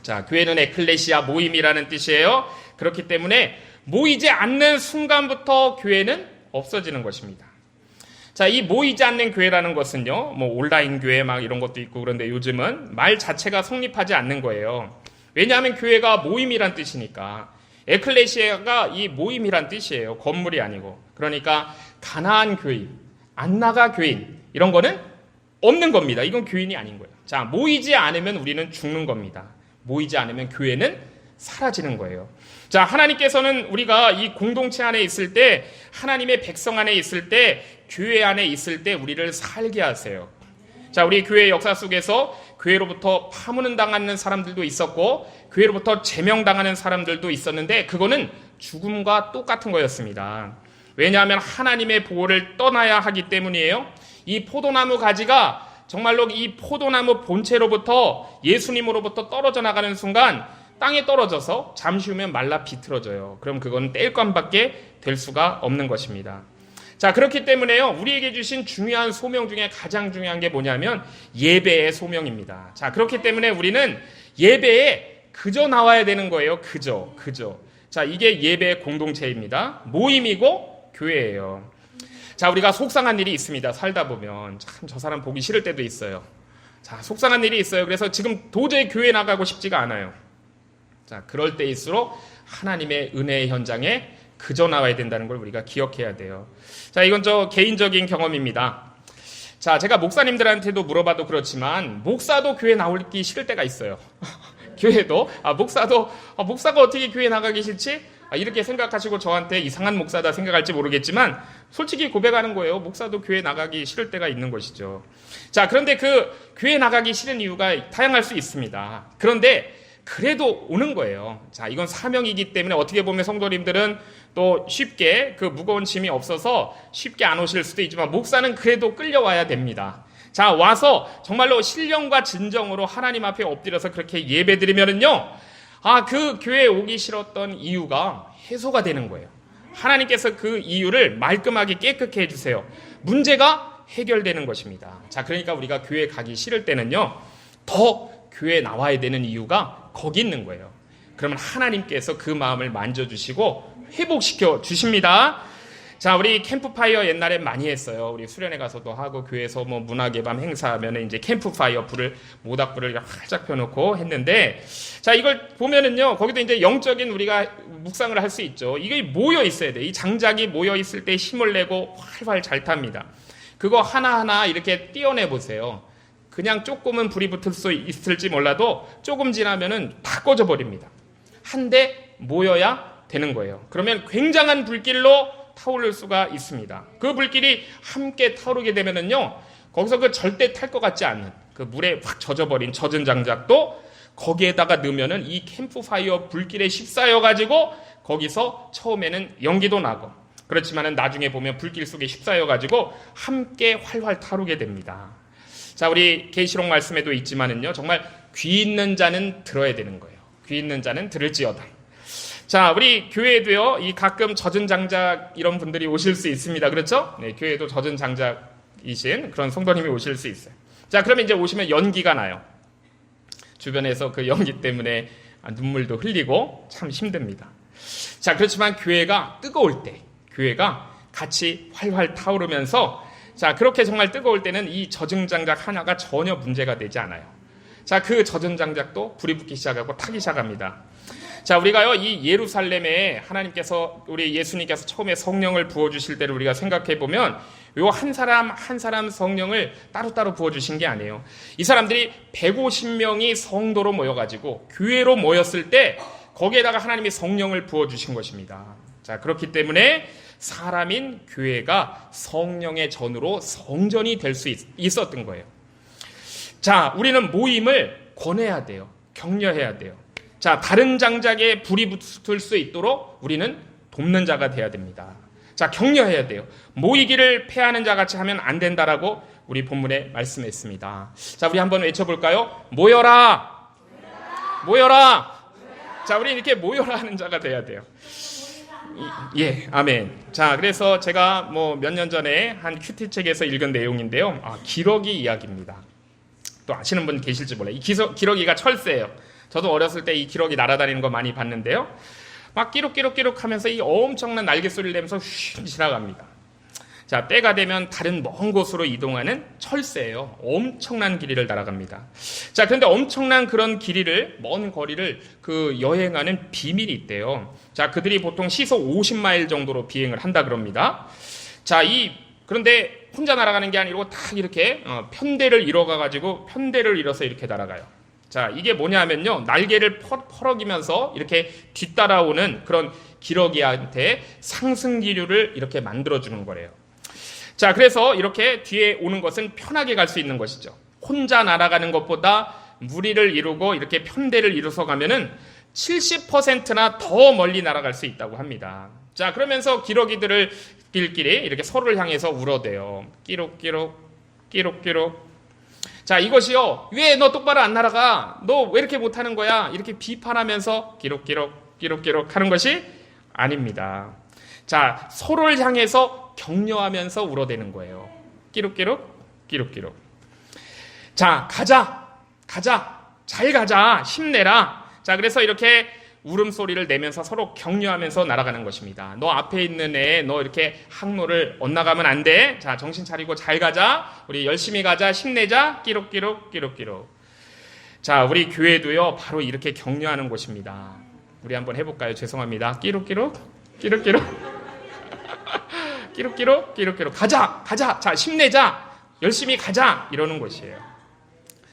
자, 교회는 에클레시아 모임이라는 뜻이에요. 그렇기 때문에 모이지 않는 순간부터 교회는 없어지는 것입니다. 자, 이 모이지 않는 교회라는 것은요, 뭐 온라인 교회 막 이런 것도 있고 그런데 요즘은 말 자체가 성립하지 않는 거예요. 왜냐하면 교회가 모임이란 뜻이니까. 에클레시아가 이 모임이란 뜻이에요. 건물이 아니고. 그러니까 가나안 교인, 안 나가 교인 이런 거는 없는 겁니다. 이건 교인이 아닌 거예요. 자, 모이지 않으면 우리는 죽는 겁니다. 모이지 않으면 교회는 사라지는 거예요. 자, 하나님께서는 우리가 이 공동체 안에 있을 때, 하나님의 백성 안에 있을 때, 교회 안에 있을 때 우리를 살게 하세요. 자, 우리 교회 역사 속에서 교회로부터 파문을 당하는 사람들도 있었고 교회로부터 제명당하는 사람들도 있었는데 그거는 죽음과 똑같은 거였습니다. 왜냐하면 하나님의 보호를 떠나야 하기 때문이에요. 이 포도나무 가지가 정말로 이 포도나무 본체로부터 예수님으로부터 떨어져 나가는 순간 땅에 떨어져서 잠시 후면 말라 비틀어져요. 그럼 그건 땔감밖에 될 수가 없는 것입니다. 자, 그렇기 때문에요, 우리에게 주신 중요한 소명 중에 가장 중요한 게 뭐냐면 예배의 소명입니다. 자, 그렇기 때문에 우리는 예배에 그저 나와야 되는 거예요. 그저. 자, 이게 예배의 공동체입니다. 모임이고 교회예요. 자, 우리가 속상한 일이 있습니다. 살다 보면 참 저 사람 보기 싫을 때도 있어요. 자, 속상한 일이 있어요. 그래서 지금 도저히 교회 나가고 싶지가 않아요. 자, 그럴 때일수록 하나님의 은혜의 현장에 그저 나와야 된다는 걸 우리가 기억해야 돼요. 자, 이건 저 개인적인 경험입니다. 자, 제가 목사님들한테도 물어봐도 그렇지만 목사도 교회 나오기 싫을 때가 있어요. 교회도 목사가 어떻게 교회 나가기 싫지? 이렇게 생각하시고 저한테 이상한 목사다 생각할지 모르겠지만 솔직히 고백하는 거예요. 목사도 교회 나가기 싫을 때가 있는 것이죠. 자, 그런데 그 교회 나가기 싫은 이유가 다양할 수 있습니다. 그런데 그래도 오는 거예요. 자, 이건 사명이기 때문에 어떻게 보면 성도님들은 또 쉽게 그 무거운 짐이 없어서 쉽게 안 오실 수도 있지만 목사는 그래도 끌려와야 됩니다. 자, 와서 정말로 신령과 진정으로 하나님 앞에 엎드려서 그렇게 예배드리면은요, 그 교회에 오기 싫었던 이유가 해소가 되는 거예요. 하나님께서 그 이유를 말끔하게 깨끗게 해주세요. 문제가 해결되는 것입니다. 자, 그러니까 우리가 교회 가기 싫을 때는요, 더 교회에 나와야 되는 이유가 거기 있는 거예요. 그러면 하나님께서 그 마음을 만져주시고 회복시켜 주십니다. 자, 우리 캠프파이어 옛날에 많이 했어요. 우리 수련회 가서도 하고 교회에서 뭐 문화개방 행사하면 이제 캠프파이어 모닥불을 활짝 펴놓고 했는데, 자, 이걸 보면은요, 거기도 이제 영적인 우리가 묵상을 할 수 있죠. 이게 모여 있어야 돼. 이 장작이 모여 있을 때 힘을 내고 활활 잘 탑니다. 그거 하나하나 이렇게 띄어내 보세요. 그냥 조금은 불이 붙을 수 있을지 몰라도 조금 지나면은 다 꺼져 버립니다. 한데 모여야 되는 거예요. 그러면 굉장한 불길로 타오를 수가 있습니다. 그 불길이 함께 타오르게 되면은요, 거기서 그 절대 탈 것 같지 않는 그 물에 확 젖어버린 젖은 장작도 거기에다가 넣으면은 이 캠프파이어 불길에 휩싸여가지고 거기서 처음에는 연기도 나고, 그렇지만은 나중에 보면 불길 속에 휩싸여가지고 함께 활활 타오르게 됩니다. 자, 우리 계시록 말씀에도 있지만은요, 정말 귀 있는 자는 들어야 되는 거예요. 귀 있는 자는 들을지어다. 자, 우리 교회에도요, 이 가끔 젖은 장작 이런 분들이 오실 수 있습니다. 그렇죠? 네, 교회에도 젖은 장작이신 그런 성도님이 오실 수 있어요. 자, 그러면 이제 오시면 연기가 나요. 주변에서 그 연기 때문에 눈물도 흘리고 참 힘듭니다. 자, 그렇지만 교회가 뜨거울 때, 교회가 같이 활활 타오르면서, 자, 그렇게 정말 뜨거울 때는 이 젖은 장작 하나가 전혀 문제가 되지 않아요. 자, 그 젖은 장작도 불이 붙기 시작하고 타기 시작합니다. 자, 우리가요, 이 예루살렘에 하나님께서, 우리 예수님께서 처음에 성령을 부어주실 때를 우리가 생각해 보면, 요 한 사람 한 사람 성령을 따로따로 부어주신 게 아니에요. 이 사람들이 150명이 성도로 모여가지고 교회로 모였을 때 거기에다가 하나님이 성령을 부어주신 것입니다. 자, 그렇기 때문에 사람인 교회가 성령의 전으로 성전이 될 수 있었던 거예요. 자, 우리는 모임을 권해야 돼요. 격려해야 돼요. 자, 다른 장작에 불이 붙을 수 있도록 우리는 돕는 자가 돼야 됩니다. 자, 격려해야 돼요. 모이기를 패하는 자 같이 하면 안 된다라고 우리 본문에 말씀했습니다. 자, 우리 한번 외쳐볼까요? 모여라! 모여라! 자, 우리 이렇게 모여라 하는 자가 돼야 돼요. 예, 아멘. 자, 그래서 제가 뭐 몇 년 전에 한 큐티 책에서 읽은 내용인데요. 기러기 이야기입니다. 또 아시는 분 계실지 몰라요. 이 기러기가 철새예요. 저도 어렸을 때 이 기러기 날아다니는 거 많이 봤는데요. 막 끼룩끼룩끼룩 하면서 이 엄청난 날개 소리를 내면서 휙 지나갑니다. 자, 때가 되면 다른 먼 곳으로 이동하는 철새예요. 엄청난 길이를 날아갑니다. 자, 그런데 엄청난 그런 길이를, 먼 거리를 그 여행하는 비밀이 있대요. 자, 그들이 보통 시속 50마일 정도로 비행을 한다 그럽니다. 자, 그런데 혼자 날아가는 게 아니고 딱 이렇게 편대를 이뤄가지고 편대를 이뤄서 이렇게 날아가요. 자, 이게 뭐냐면요, 날개를 퍼럭이면서 이렇게 뒤따라오는 그런 기러기한테 상승기류를 이렇게 만들어주는 거래요. 자, 그래서 이렇게 뒤에 오는 것은 편하게 갈 수 있는 것이죠. 혼자 날아가는 것보다 무리를 이루고 이렇게 편대를 이루서 가면은 70%나 더 멀리 날아갈 수 있다고 합니다. 자, 그러면서 기러기들을 길끼리 이렇게 서로를 향해서 울어대요. 끼룩끼룩, 끼룩끼룩. 자, 이것이요, 왜 너 똑바로 안 날아가? 너 왜 이렇게 못하는 거야? 이렇게 비판하면서 끼룩끼룩, 끼룩끼룩 하는 것이 아닙니다. 자, 서로를 향해서 격려하면서 울어대는 거예요. 끼룩끼룩, 끼룩끼룩. 자, 가자, 잘 가자, 힘내라. 자, 그래서 이렇게 울음소리를 내면서 서로 격려하면서 날아가는 것입니다. 너 앞에 있는 애, 너 이렇게 항로를 엇나가면 안 돼. 자, 정신 차리고 잘 가자. 우리 열심히 가자, 힘내자. 끼룩끼룩, 끼룩끼룩. 자, 우리 교회도요, 바로 이렇게 격려하는 곳입니다. 우리 한번 해볼까요? 죄송합니다. 끼룩끼룩, 끼룩끼룩. 끼룩끼룩, 끼룩끼룩. 가자. 자, 힘내자. 열심히 가자. 이러는 곳이에요.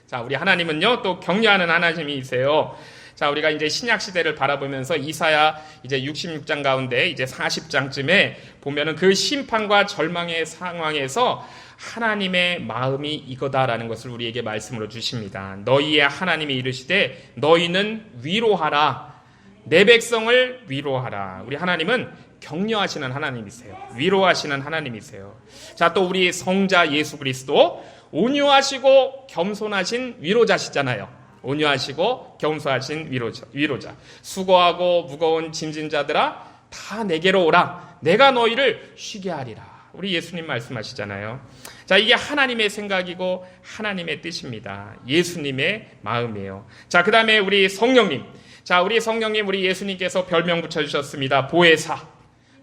자, 우리 하나님은요, 또 격려하는 하나님이세요. 자, 우리가 이제 신약 시대를 바라보면서 이사야 이제 66장 가운데 이제 40장쯤에 보면은 그 심판과 절망의 상황에서 하나님의 마음이 이거다라는 것을 우리에게 말씀으로 주십니다. 너희의 하나님이 이르시되 너희는 위로하라. 내 백성을 위로하라. 우리 하나님은 격려하시는 하나님이세요. 위로하시는 하나님이세요. 자, 또 우리 성자 예수 그리스도 온유하시고 겸손하신 위로자시잖아요. 온유하시고 겸손하신 위로자. 수고하고 무거운 짐진 자들아 다 내게로 오라. 내가 너희를 쉬게 하리라. 우리 예수님 말씀하시잖아요. 자, 이게 하나님의 생각이고 하나님의 뜻입니다. 예수님의 마음이에요. 자, 그 다음에 우리 성령님. 자, 우리 성령님, 우리 예수님께서 별명 붙여주셨습니다. 보혜사.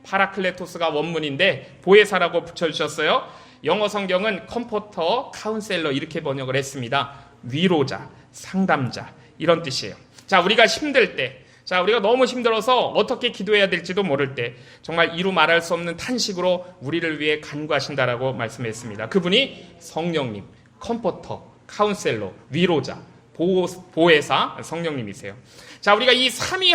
파라클레토스가 원문인데 보혜사라고 붙여주셨어요. 영어 성경은 컴포터, 카운셀러 이렇게 번역을 했습니다. 위로자, 상담자 이런 뜻이에요. 자, 우리가 힘들 때, 자, 우리가 너무 힘들어서 어떻게 기도해야 될지도 모를 때 정말 이루 말할 수 없는 탄식으로 우리를 위해 간구하신다라고 말씀했습니다. 그분이 성령님, 컴포터, 카운셀러, 위로자, 보혜사 성령님이세요. 자, 우리가 이 삼위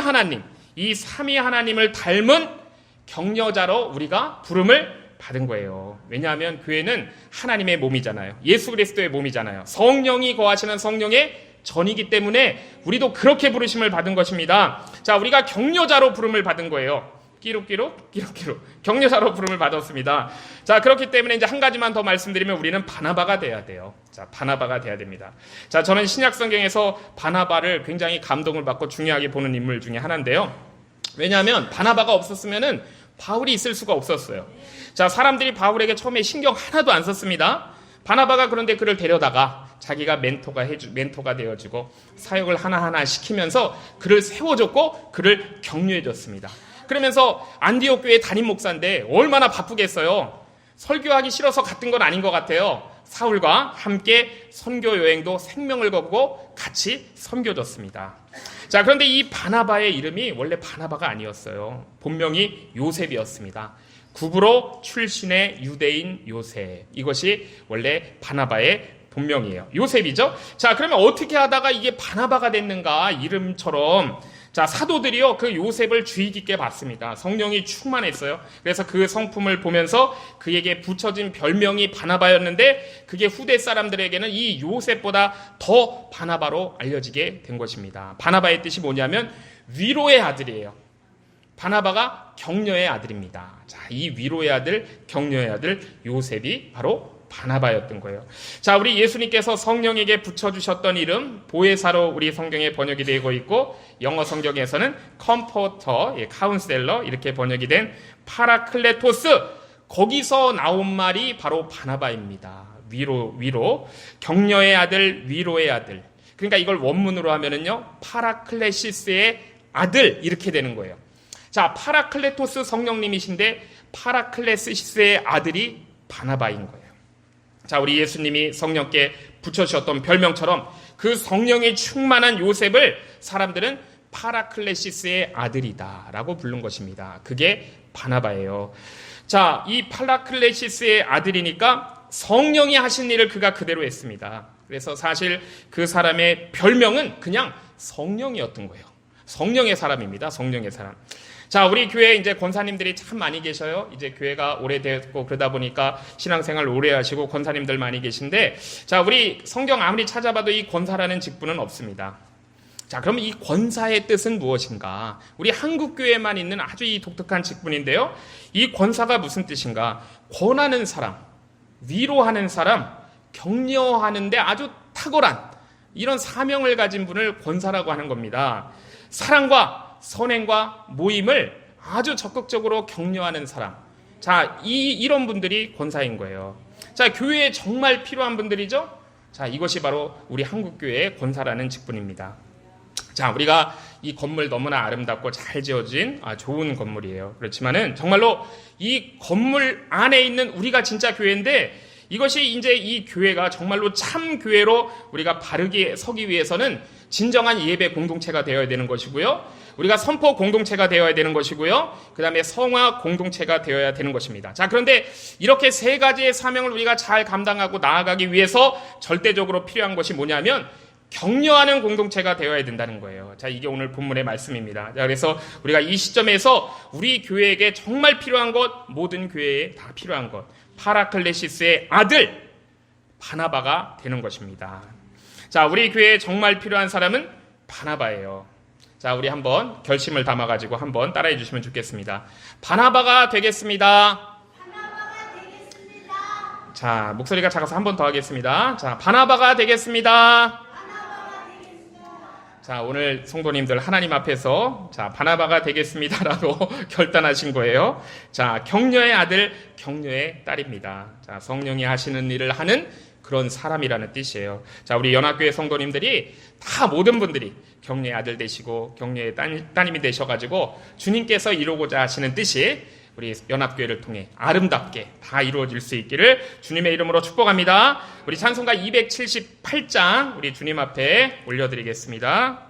하나님을 닮은 격려자로 우리가 부름을 받은 거예요. 왜냐하면 교회는 하나님의 몸이잖아요. 예수 그리스도의 몸이잖아요. 성령이 거하시는 성령의 전이기 때문에 우리도 그렇게 부르심을 받은 것입니다. 자, 우리가 격려자로 부름을 받은 거예요. 끼룩끼룩, 끼룩끼룩. 격려자로 부름을 받았습니다. 자, 그렇기 때문에 이제 한 가지만 더 말씀드리면 우리는 바나바가 돼야 돼요. 자, 바나바가 돼야 됩니다. 자, 저는 신약 성경에서 바나바를 굉장히 감동을 받고 중요하게 보는 인물 중에 하나인데요. 왜냐하면 바나바가 없었으면은 바울이 있을 수가 없었어요. 자, 사람들이 바울에게 처음에 신경 하나도 안 썼습니다. 바나바가 그런데 그를 데려다가 자기가 멘토가 되어주고 사역을 하나하나 시키면서 그를 세워줬고 그를 격려해줬습니다. 그러면서 안디옥 교회 담임 목사인데 얼마나 바쁘겠어요. 설교하기 싫어서 갔던 건 아닌 것 같아요. 사울과 함께 선교 여행도 생명을 걸고 같이 섬겨줬습니다. 자, 그런데 이 바나바의 이름이 원래 바나바가 아니었어요. 본명이 요셉이었습니다. 구브로 출신의 유대인 요셉. 이것이 원래 바나바의 본명이에요. 요셉이죠. 자, 그러면 어떻게 하다가 이게 바나바가 됐는가? 이름처럼. 자, 사도들이요, 그 요셉을 주의 깊게 봤습니다. 성령이 충만했어요. 그래서 그 성품을 보면서 그에게 붙여진 별명이 바나바였는데 그게 후대 사람들에게는 이 요셉보다 더 바나바로 알려지게 된 것입니다. 바나바의 뜻이 뭐냐면 위로의 아들이에요. 바나바가 격려의 아들입니다. 자, 이 위로의 아들, 격려의 아들 요셉이 바로 바나바였던 거예요. 자, 우리 예수님께서 성령에게 붙여주셨던 이름 보혜사로 우리 성경에 번역이 되고 있고 영어 성경에서는 컴포터, 카운셀러 이렇게 번역이 된 파라클레토스, 거기서 나온 말이 바로 바나바입니다. 위로, 격려의 아들, 위로의 아들. 그러니까 이걸 원문으로 하면은요, 파라클레시스의 아들 이렇게 되는 거예요. 자, 파라클레토스 성령님이신데 파라클레시스의 아들이 바나바인 거예요. 자, 우리 예수님이 성령께 붙여주셨던 별명처럼 그 성령이 충만한 요셉을 사람들은 파라클레시스의 아들이다라고 부른 것입니다. 그게 바나바예요. 자, 이 파라클레시스의 아들이니까 성령이 하신 일을 그가 그대로 했습니다. 그래서 사실 그 사람의 별명은 그냥 성령이었던 거예요. 성령의 사람입니다. 성령의 사람. 자, 우리 교회에 이제 권사님들이 참 많이 계셔요. 이제 교회가 오래됐고 그러다 보니까 신앙생활 오래 하시고 권사님들 많이 계신데, 자, 우리 성경 아무리 찾아봐도 이 권사라는 직분은 없습니다. 자, 그럼 이 권사의 뜻은 무엇인가? 우리 한국 교회에만 있는 아주 이 독특한 직분인데요. 이 권사가 무슨 뜻인가? 권하는 사람, 위로하는 사람, 격려하는데 아주 탁월한 이런 사명을 가진 분을 권사라고 하는 겁니다. 사랑과 선행과 모임을 아주 적극적으로 격려하는 사람. 자, 이런 분들이 권사인 거예요. 자, 교회에 정말 필요한 분들이죠? 자, 이것이 바로 우리 한국교회의 권사라는 직분입니다. 자, 우리가 이 건물 너무나 아름답고 잘 지어진 좋은 건물이에요. 그렇지만은 정말로 이 건물 안에 있는 우리가 진짜 교회인데, 이것이 이제 이 교회가 정말로 참 교회로 우리가 바르게 서기 위해서는 진정한 예배 공동체가 되어야 되는 것이고요. 우리가 선포 공동체가 되어야 되는 것이고요. 그 다음에 성화 공동체가 되어야 되는 것입니다. 자, 그런데 이렇게 세 가지의 사명을 우리가 잘 감당하고 나아가기 위해서 절대적으로 필요한 것이 뭐냐면 격려하는 공동체가 되어야 된다는 거예요. 자, 이게 오늘 본문의 말씀입니다. 자, 그래서 우리가 이 시점에서 우리 교회에게 정말 필요한 것, 모든 교회에 다 필요한 것, 파라클레시스의 아들 바나바가 되는 것입니다. 자, 우리 교회에 정말 필요한 사람은 바나바예요. 자, 우리 한번 결심을 담아가지고 한번 따라해 주시면 좋겠습니다. 바나바가 되겠습니다. 바나바가 되겠습니다. 자, 목소리가 작아서 한 번 더 하겠습니다. 자, 바나바가 되겠습니다. 바나바가 되겠습니다. 자, 오늘 성도님들 하나님 앞에서 자, 바나바가 되겠습니다라고 결단하신 거예요. 자, 격려의 아들, 격려의 딸입니다. 자, 성령이 하시는 일을 하는 그런 사람이라는 뜻이에요. 자, 우리 연합교회 성도님들이 다 모든 분들이 격려의 아들 되시고 격려의 따님이 되셔가지고 주님께서 이루고자 하시는 뜻이 우리 연합교회를 통해 아름답게 다 이루어질 수 있기를 주님의 이름으로 축복합니다. 우리 찬송가 278장 우리 주님 앞에 올려드리겠습니다.